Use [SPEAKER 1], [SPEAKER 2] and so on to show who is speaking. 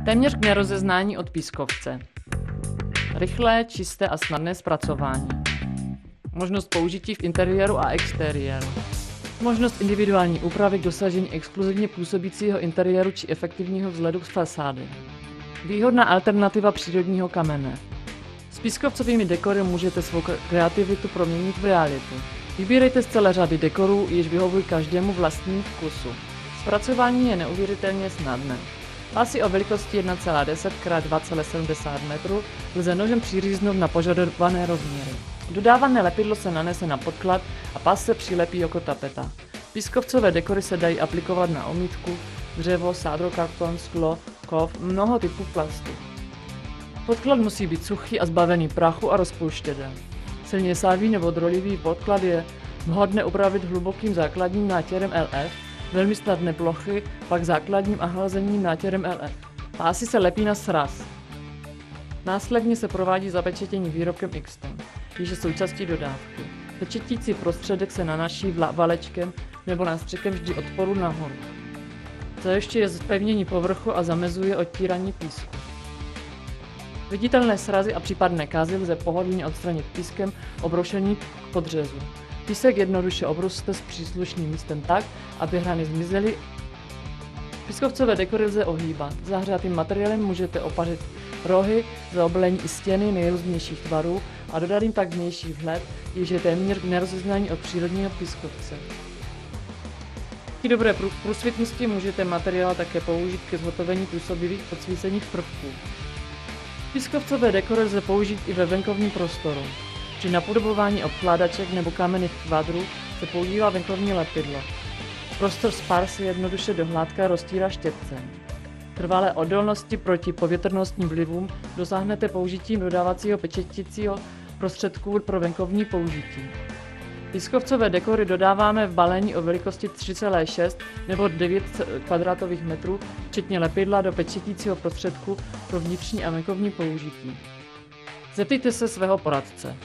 [SPEAKER 1] Téměř k nerozeznání od pískovce. Rychlé, čisté a snadné zpracování. Možnost použití v interiéru a exteriéru. Možnost individuální úpravy k dosažení exkluzivně působícího interiéru či efektivního vzhledu z fasády. Výhodná alternativa přírodního kamene. S pískovcovými dekory můžete svou kreativitu proměnit v realitu. Vybírejte z celé řady dekorů, jež vyhovují každému vlastnímu vkusu. Zpracování je neuvěřitelně snadné. Pásy o velikosti 1,10 x 2,70 m lze nožem přiříznout na požadované rozměry. Dodávané lepidlo se nanese na podklad a pás se přilepí jako tapeta. Pískovcové dekory se dají aplikovat na omítku, dřevo, sádrokarton, sklo, kov, mnoho typů plastu. Podklad musí být suchý a zbavený prachu a rozpouštědel. Silně sávý nebo drolivý podklad je vhodné upravit hlubokým základním nátěrem LF, velmi snadné plochy pak základním a hlazením nátěrem LF. Pásy se lepí na sraz. Následně se provádí zapečetění výrobkem Xton, jež je součástí dodávky. Pečetící prostředek se nanáší valečkem nebo nástřikem vždy od spodu nahoru. Zajišťuje je zpevnění povrchu a zamezuje odtírání písku. Viditelné srazy a případné kázy lze pohodlně odstranit pískem obroušením k podřezu. Písek jednoduše obruste s příslušným místem tak, aby hrany zmizely. Pískovcové dekory lze ohýbat. Zahřátým materiálem můžete opařit rohy, zaoblení i stěny nejrůznějších tvarů a dodat jim tak vnější vhled, jež je téměř k nerozeznání od přírodního pískovce. Díky dobré průsvitnosti můžete materiál také použít ke zhotovení působivých podsvícených prvků. Pískovcové dekory lze použít i ve venkovním prostoru. Při napodobování obkládaček nebo kamenných kvadrů se používá venkovní lepidlo. Prostor z pár se jednoduše do hládka roztírá štěpcem. Trvalé odolnosti proti povětrnostním vlivům dosáhnete použitím dodávacího pečetícího prostředků pro venkovní použití. Pískovcové dekory dodáváme v balení o velikosti 3,6 nebo 9 kvadratových metrů, včetně lepidla do pečetícího prostředku pro vnitřní a venkovní použití. Zeptejte se svého poradce.